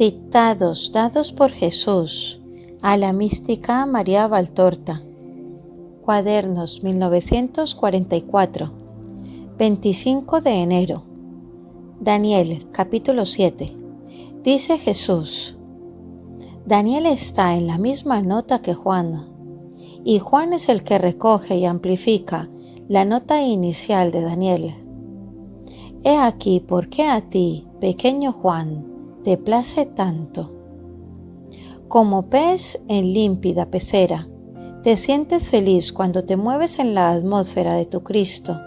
Dictados dados por Jesús a la mística María Valtorta. Cuadernos 1944, 25 de enero. Daniel, capítulo 7. Dice Jesús: Daniel está en la misma nota que Juan, y Juan es el que recoge y amplifica la nota inicial de Daniel. He aquí por qué a ti, pequeño Juan, te place tanto. Como pez en límpida pecera, te sientes feliz cuando te mueves en la atmósfera de tu Cristo,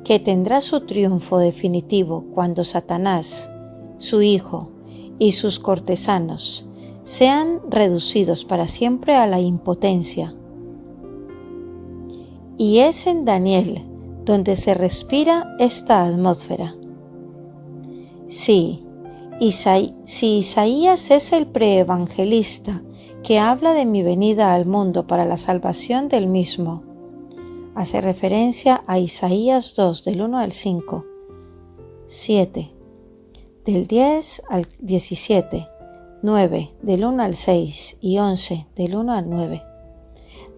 que tendrá su triunfo definitivo cuando Satanás, su hijo y sus cortesanos sean reducidos para siempre a la impotencia. Y es en Daniel donde se respira esta atmósfera. Sí, si Isaías es el preevangelista que habla de mi venida al mundo para la salvación del mismo, hace referencia a Isaías 2, del 1 al 5, 7, del 10 al 17, 9, del 1 al 6 y 11, del 1 al 9.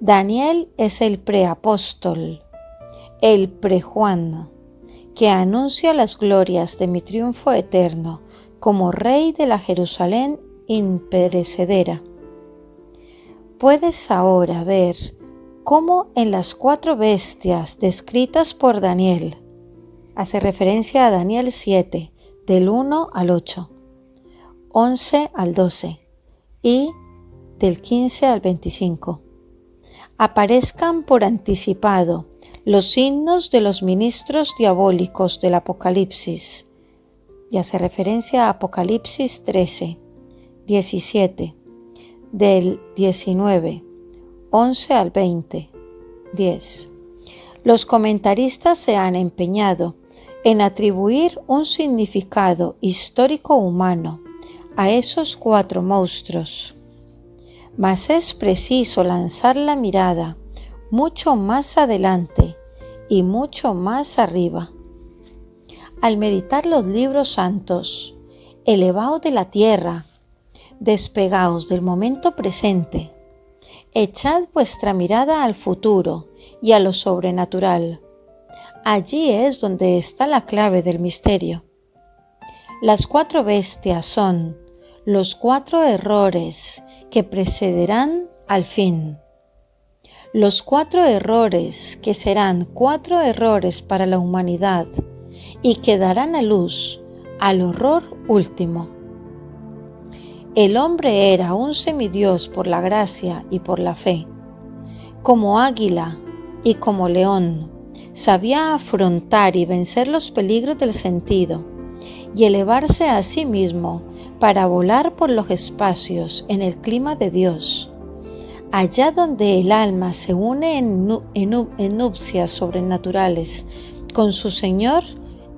Daniel es el preapóstol, el prejuan, que anuncia las glorias de mi triunfo eterno como Rey de la Jerusalén imperecedera. Puedes ahora ver cómo en las 4 bestias descritas por Daniel, hace referencia a Daniel 7, del 1 al 8, 11 al 12 y del 15 al 25, aparezcan por anticipado los signos de los ministros diabólicos del Apocalipsis, y hace referencia a Apocalipsis 13, 17, del 19, 11 al 20, 10. Los comentaristas se han empeñado en atribuir un significado histórico humano a esos 4 monstruos, mas es preciso lanzar la mirada mucho más adelante y mucho más arriba. Al meditar los libros santos, elevaos de la tierra, despegaos del momento presente, echad vuestra mirada al futuro y a lo sobrenatural. Allí es donde está la clave del misterio. Las 4 bestias son los 4 errores que precederán al fin. Los 4 errores que serán 4 errores para la humanidad y que darán a luz al horror último. El hombre era un semidios por la gracia y por la fe. Como águila y como león, sabía afrontar y vencer los peligros del sentido y elevarse a sí mismo para volar por los espacios en el clima de Dios, allá donde el alma se une en nupcias sobrenaturales con su Señor,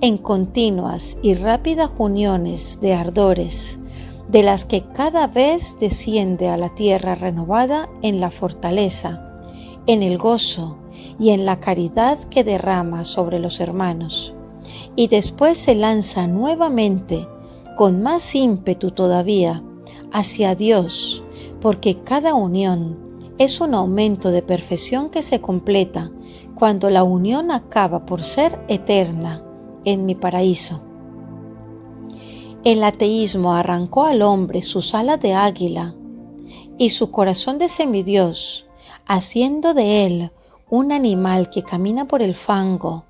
en continuas y rápidas uniones de ardores, de las que cada vez desciende a la tierra renovada en la fortaleza, en el gozo y en la caridad que derrama sobre los hermanos, y después se lanza nuevamente, con más ímpetu todavía, hacia Dios, porque cada unión es un aumento de perfección que se completa cuando la unión acaba por ser eterna en mi paraíso. El ateísmo arrancó al hombre sus alas de águila y su corazón de semidios, haciendo de él un animal que camina por el fango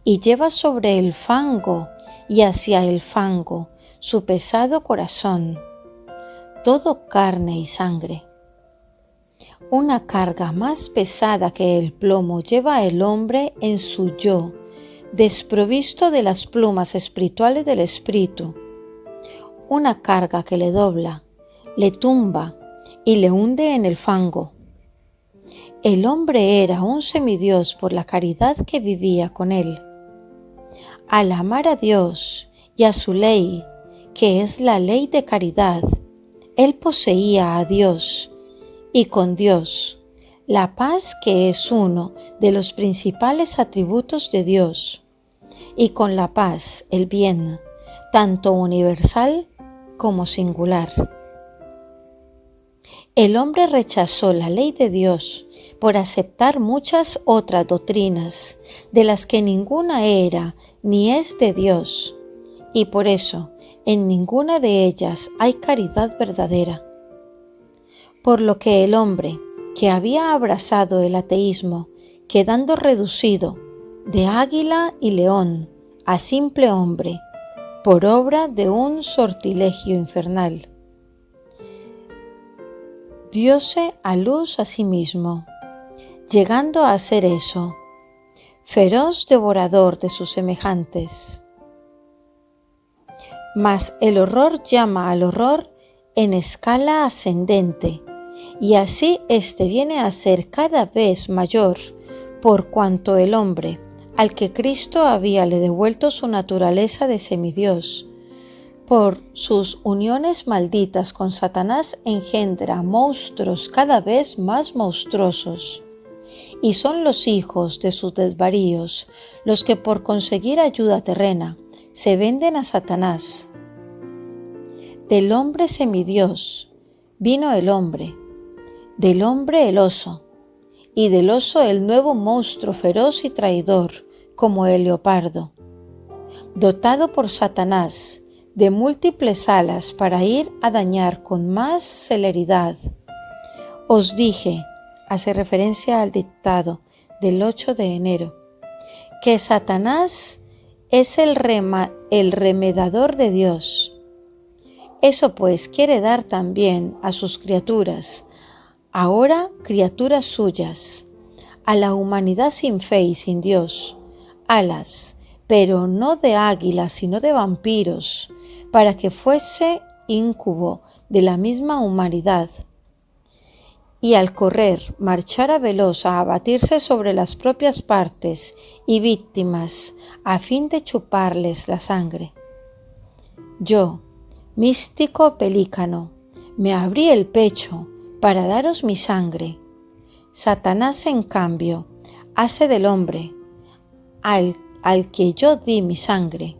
y lleva sobre el fango y hacia el fango su pesado corazón, todo carne y sangre. Una carga más pesada que el plomo lleva el hombre en su yo, desprovisto de las plumas espirituales del espíritu. Una carga que le dobla, le tumba y le hunde en el fango. El hombre era un semidios por la caridad que vivía con él. Al amar a Dios y a su ley, que es la ley de caridad, él poseía a Dios y con Dios la paz, que es uno de los principales atributos de Dios, y con la paz el bien, tanto universal como singular. El hombre rechazó la ley de Dios por aceptar muchas otras doctrinas, de las que ninguna era ni es de Dios, y por eso en ninguna de ellas hay caridad verdadera. Por lo que el hombre, que había abrazado el ateísmo, quedando reducido de águila y león a simple hombre, por obra de un sortilegio infernal, dióse a luz a sí mismo, llegando a ser eso, feroz devorador de sus semejantes. Mas el horror llama al horror en escala ascendente, y así éste viene a ser cada vez mayor, por cuanto el hombre, al que Cristo habíale devuelto su naturaleza de semidios, por sus uniones malditas con Satanás engendra monstruos cada vez más monstruosos, y son los hijos de sus desvaríos los que por conseguir ayuda terrena se venden a Satanás. Del hombre semidios vino el hombre, del hombre el oso, y del oso el nuevo monstruo feroz y traidor como el leopardo, dotado por Satanás de múltiples alas para ir a dañar con más celeridad. Os dije, hace referencia al dictado del 8 de enero, que Satanás es el remedador de Dios. Eso pues quiere dar también a sus criaturas, ahora criaturas suyas, a la humanidad sin fe y sin Dios, alas, pero no de águilas sino de vampiros, para que fuese íncubo de la misma humanidad, y al correr marchara veloz a abatirse sobre las propias partes y víctimas a fin de chuparles la sangre. Yo, místico pelícano, me abrí el pecho para daros mi sangre. Satanás, en cambio, hace del hombre, al que yo di mi sangre,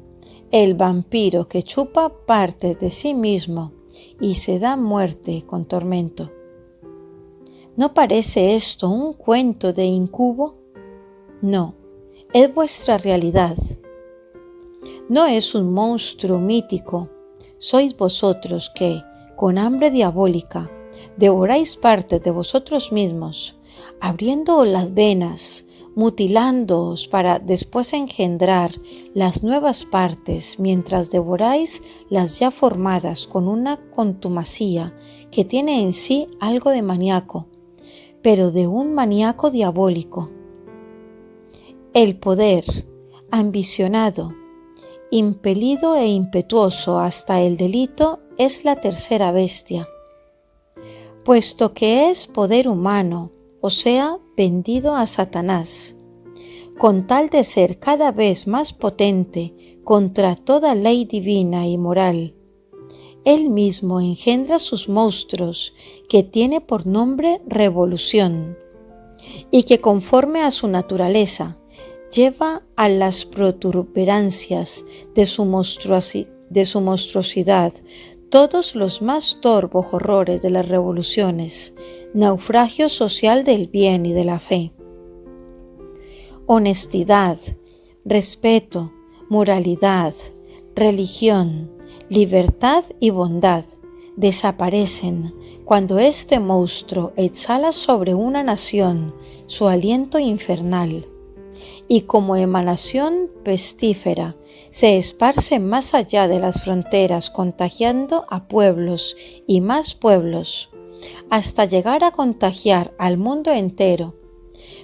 el vampiro que chupa partes de sí mismo y se da muerte con tormento. ¿No parece esto un cuento de incubo? No, es vuestra realidad. No es un monstruo mítico, sois vosotros que, con hambre diabólica, devoráis partes de vosotros mismos, abriendo las venas, mutilándoos para después engendrar las nuevas partes, mientras devoráis las ya formadas con una contumacía que tiene en sí algo de maníaco, pero de un maníaco diabólico. El poder, ambicionado, impelido e impetuoso hasta el delito, es la tercera bestia, puesto que es poder humano, o sea, vendido a Satanás, con tal de ser cada vez más potente contra toda ley divina y moral. Él mismo engendra sus monstruos, que tiene por nombre revolución, y que conforme a su naturaleza lleva a las protuberancias de su monstruosidad todos los más torvos horrores de las revoluciones, naufragio social del bien y de la fe. Honestidad, respeto, moralidad, religión, libertad y bondad desaparecen cuando este monstruo exhala sobre una nación su aliento infernal, y como emanación pestífera se esparce más allá de las fronteras, contagiando a pueblos y más pueblos, hasta llegar a contagiar al mundo entero,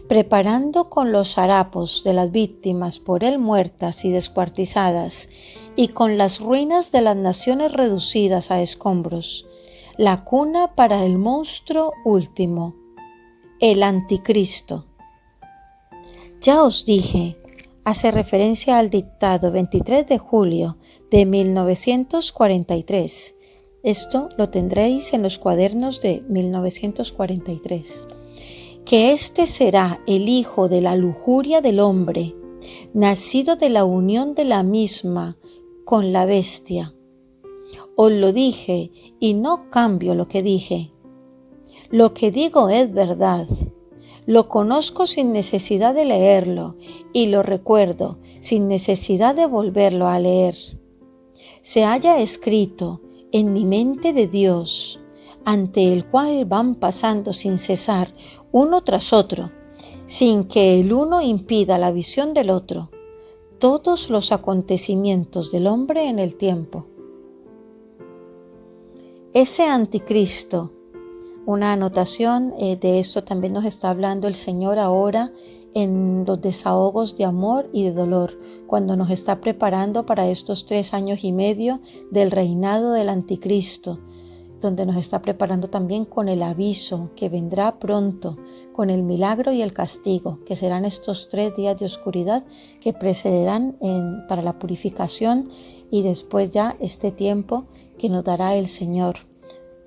preparando con los harapos de las víctimas por él muertas y descuartizadas, y con las ruinas de las naciones reducidas a escombros, la cuna para el monstruo último, el Anticristo. Ya os dije, hace referencia al dictado 23 de julio de 1943. Esto lo tendréis en los cuadernos de 1943. Que éste será el hijo de la lujuria del hombre, nacido de la unión de la misma con la bestia, Os lo dije y no cambio lo que dije. Lo que digo es verdad. Lo conozco sin necesidad de leerlo y lo recuerdo sin necesidad de volverlo a leer. Se halla escrito en mi mente de Dios, ante el cual van pasando sin cesar uno tras otro, sin que el uno impida la visión del otro, todos los acontecimientos del hombre en el tiempo. Ese anticristo, una anotación de esto también nos está hablando el Señor ahora en los desahogos de amor y de dolor, cuando nos está preparando para estos 3 años y medio del reinado del anticristo, donde nos está preparando también con el aviso que vendrá pronto, con el milagro y el castigo, que serán estos 3 días de oscuridad que precederán para la purificación y después ya este tiempo que nos dará el Señor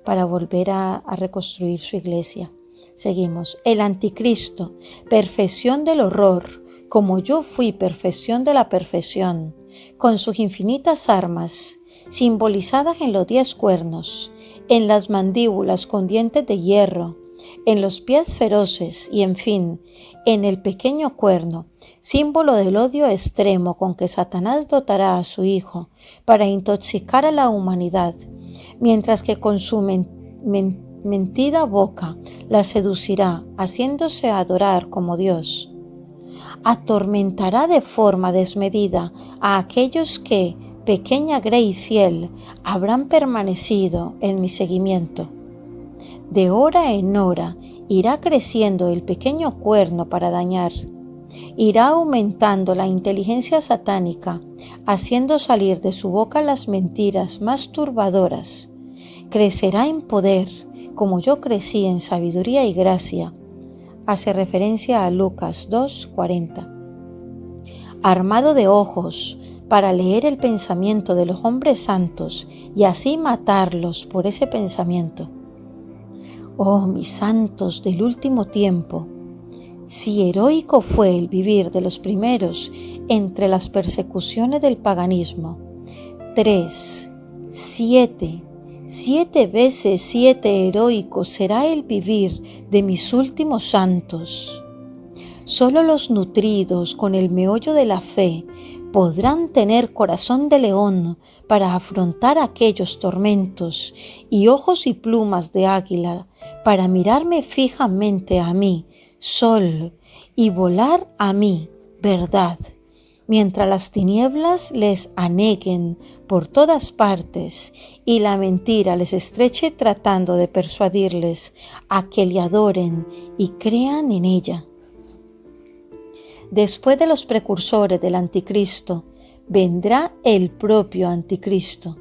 para volver a reconstruir su iglesia. Seguimos. El anticristo, perfección del horror, como yo fui perfección de la perfección, con sus infinitas armas, simbolizadas en los 10 cuernos, en las mandíbulas con dientes de hierro, en los pies feroces y, en fin, en el pequeño cuerno, símbolo del odio extremo con que Satanás dotará a su Hijo para intoxicar a la humanidad, mientras que con su mentida boca la seducirá, haciéndose adorar como Dios. Atormentará de forma desmedida a aquellos que, pequeña grey fiel, habrán permanecido en mi seguimiento. De hora en hora irá creciendo el pequeño cuerno para dañar. Irá aumentando la inteligencia satánica, haciendo salir de su boca las mentiras más turbadoras. Crecerá en poder, como yo crecí en sabiduría y gracia. Hace referencia a Lucas 2:40. Armado de ojos, para leer el pensamiento de los hombres santos y así matarlos por ese pensamiento. Oh, mis santos del último tiempo, si heroico fue el vivir de los primeros entre las persecuciones del paganismo, 3, 7 veces 7 heroico será el vivir de mis últimos santos. Solo los nutridos con el meollo de la fe podrán tener corazón de león para afrontar aquellos tormentos y ojos y plumas de águila para mirarme fijamente a mí, sol, y volar a mí, verdad, mientras las tinieblas les aneguen por todas partes y la mentira les estreche tratando de persuadirles a que le adoren y crean en ella. Después de los precursores del anticristo, vendrá el propio anticristo.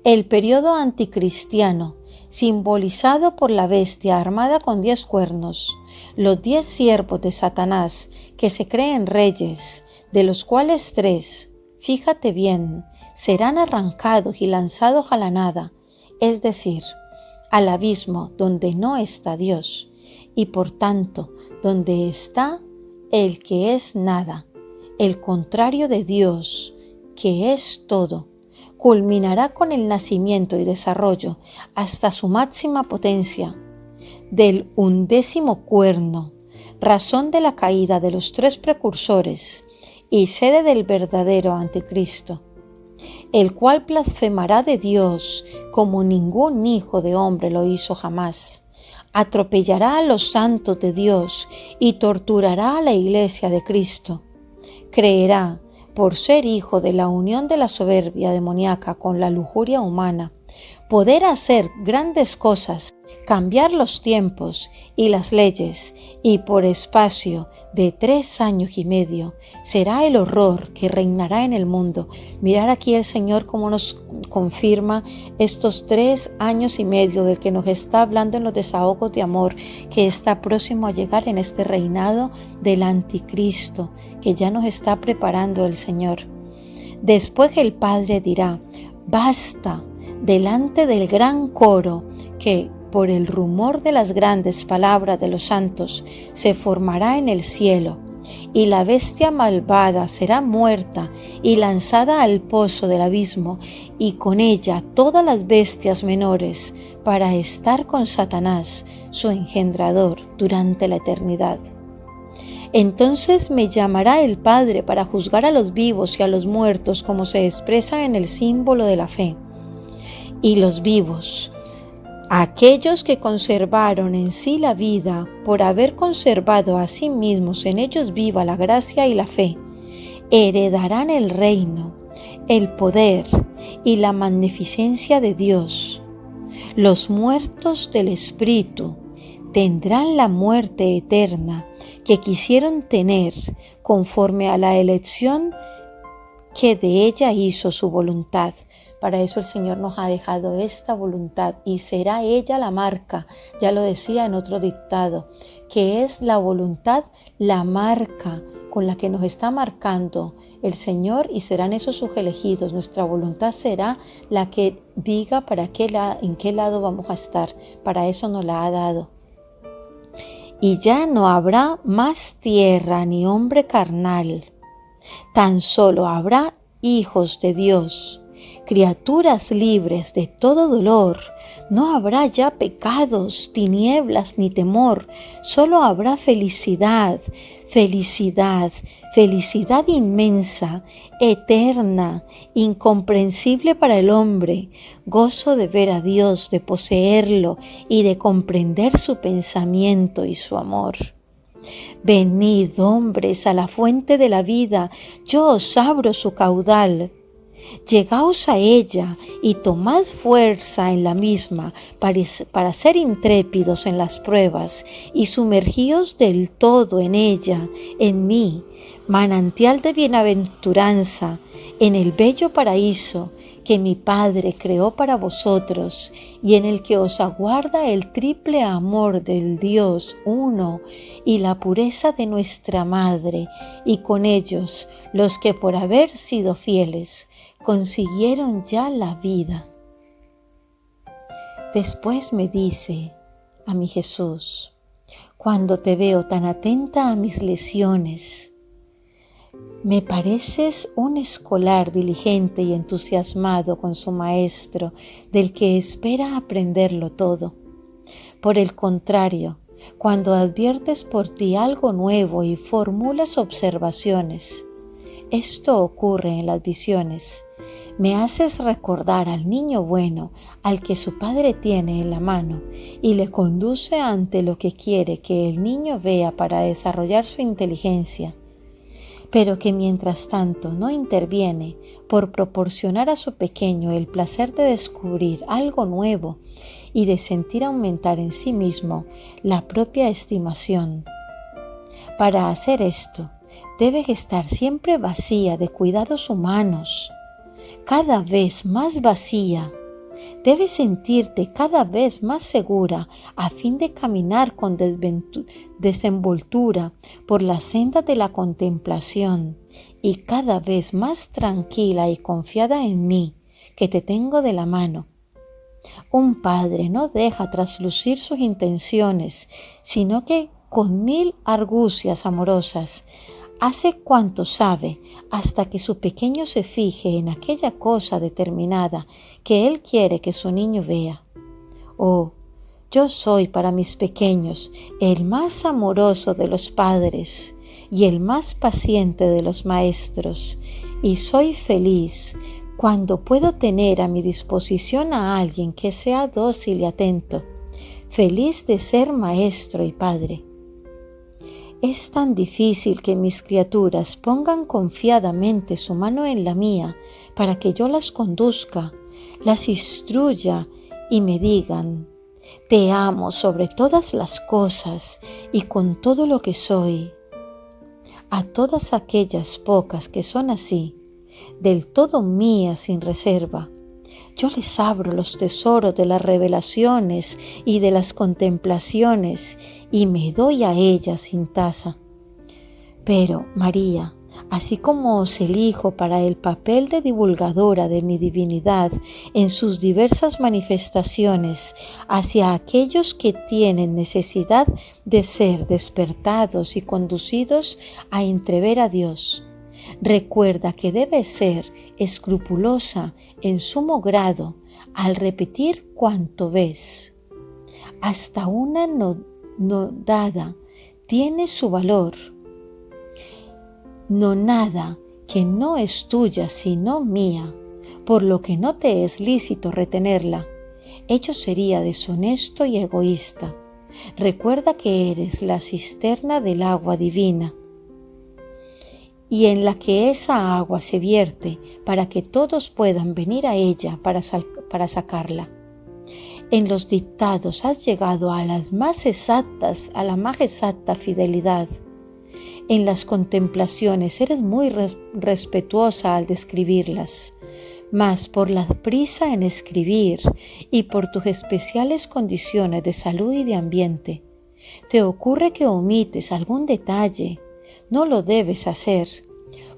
El periodo anticristiano, simbolizado por la bestia armada con 10 cuernos, los 10 siervos de Satanás que se creen reyes, de los cuales 3, fíjate bien, serán arrancados y lanzados a la nada, es decir, al abismo donde no está Dios, y por tanto donde está el que es nada, el contrario de Dios, que es todo, culminará con el nacimiento y desarrollo hasta su máxima potencia del 11º cuerno, razón de la caída de los 3 precursores y sede del verdadero anticristo, el cual blasfemará de Dios como ningún hijo de hombre lo hizo jamás. Atropellará a los santos de Dios y torturará a la iglesia de Cristo. Creerá, por ser hijo de la unión de la soberbia demoníaca con la lujuria humana, poder hacer grandes cosas, cambiar los tiempos y las leyes, y por espacio de 3 años y medio será el horror que reinará en el mundo. Mirar aquí el Señor cómo nos confirma estos 3 años y medio del que nos está hablando en los desahogos de amor, que está próximo a llegar en este reinado del anticristo, que ya nos está preparando el Señor. Después el Padre dirá, basta, delante del gran coro que, por el rumor de las grandes palabras de los santos, se formará en el cielo. y la bestia malvada será muerta y lanzada al pozo del abismo, y con ella todas las bestias menores, para estar con Satanás, su engendrador, durante la eternidad. Entonces me llamará el Padre para juzgar a los vivos y a los muertos, como se expresa en el símbolo de la fe. Y los vivos, aquellos que conservaron en sí la vida, por haber conservado a sí mismos en ellos viva la gracia y la fe, heredarán el reino, el poder y la magnificencia de Dios. Los muertos del Espíritu tendrán la muerte eterna que quisieron tener conforme a la elección que de ella hizo su voluntad. Para eso el Señor nos ha dejado esta voluntad y será ella la marca, ya lo decía en otro dictado, que es la voluntad, la marca con la que nos está marcando el Señor, y serán esos sus elegidos. Nuestra voluntad será la que diga en qué lado vamos a estar. Para eso nos la ha dado. Y ya no habrá más tierra ni hombre carnal, tan solo habrá hijos de Dios, criaturas libres de todo dolor. No habrá ya pecados, tinieblas ni temor, solo habrá felicidad, felicidad, felicidad inmensa, eterna, incomprensible para el hombre, gozo de ver a Dios, de poseerlo y de comprender su pensamiento y su amor. Venid, hombres, a la fuente de la vida, yo os abro su caudal. Llegaos a ella y tomad fuerza en la misma para ser intrépidos en las pruebas, y sumergíos del todo en ella, en mí, manantial de bienaventuranza, en el bello paraíso que mi Padre creó para vosotros, y en el que os aguarda el triple amor del Dios uno y la pureza de nuestra Madre, y con ellos los que por haber sido fieles consiguieron ya la vida. Después me dice a mi Jesús: cuando te veo tan atenta a mis lecciones, me pareces un escolar diligente y entusiasmado con su maestro, del que espera aprenderlo todo. Por el contrario, cuando adviertes por ti algo nuevo y formulas observaciones, esto ocurre en las visiones, me haces recordar al niño bueno, al que su padre tiene en la mano y le conduce ante lo que quiere que el niño vea para desarrollar su inteligencia, pero que mientras tanto no interviene por proporcionar a su pequeño el placer de descubrir algo nuevo y de sentir aumentar en sí mismo la propia estimación. Para hacer esto, debe estar siempre vacía de cuidados humanos, cada vez más vacía. Debes sentirte cada vez más segura a fin de caminar con desenvoltura por la senda de la contemplación, y cada vez más tranquila y confiada en mí, que te tengo de la mano. Un padre no deja traslucir sus intenciones, sino que con 1000 argucias amorosas hace cuanto sabe hasta que su pequeño se fije en aquella cosa determinada que él quiere que su niño vea. Oh, yo soy para mis pequeños el más amoroso de los padres y el más paciente de los maestros, y soy feliz cuando puedo tener a mi disposición a alguien que sea dócil y atento, feliz de ser maestro y padre. Es tan difícil que mis criaturas pongan confiadamente su mano en la mía para que yo las conduzca, las instruya y me digan: te amo sobre todas las cosas y con todo lo que soy. A todas aquellas pocas que son así, del todo mías sin reserva, yo les abro los tesoros de las revelaciones y de las contemplaciones y me doy a ellas sin tasa. Pero, María, Así como os elijo para el papel de divulgadora de mi divinidad en sus diversas manifestaciones hacia aquellos que tienen necesidad de ser despertados y conducidos a entrever a Dios, recuerda que debes ser escrupulosa en sumo grado al repetir cuanto ves. Hasta una nodada tiene su valor. No nada que no es tuya sino mía, por lo que no te es lícito retenerla. Ello sería deshonesto y egoísta. Recuerda que eres la cisterna del agua divina y en la que esa agua se vierte para que todos puedan venir a ella para sacarla. En los dictados has llegado a la más exacta fidelidad. En las contemplaciones eres muy respetuosa al describirlas, mas por la prisa en escribir y por tus especiales condiciones de salud y de ambiente, te ocurre que omites algún detalle. No lo debes hacer.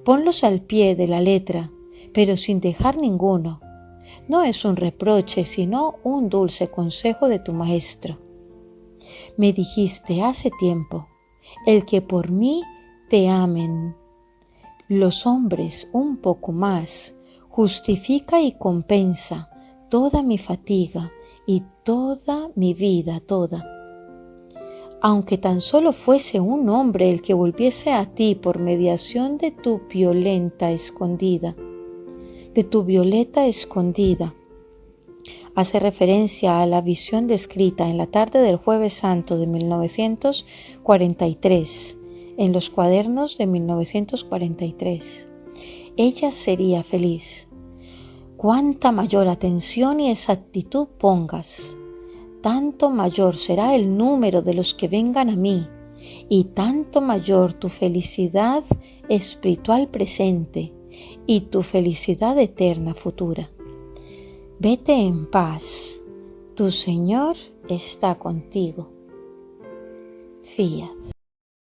Ponlos al pie de la letra, pero sin dejar ninguno. No es un reproche, sino un dulce consejo de tu maestro. Me dijiste hace tiempo, el que por mí te amen los hombres un poco más, justifica y compensa toda mi fatiga y toda mi vida toda. Aunque tan solo fuese un hombre el que volviese a ti por mediación de tu violeta escondida. Hace referencia a la visión descrita en la tarde del Jueves Santo de 1943, en los cuadernos de 1943. Ella sería feliz. Cuanta mayor atención y exactitud pongas, tanto mayor será el número de los que vengan a mí, y tanto mayor tu felicidad espiritual presente y tu felicidad eterna futura. Vete en paz, tu Señor está contigo. Fiat.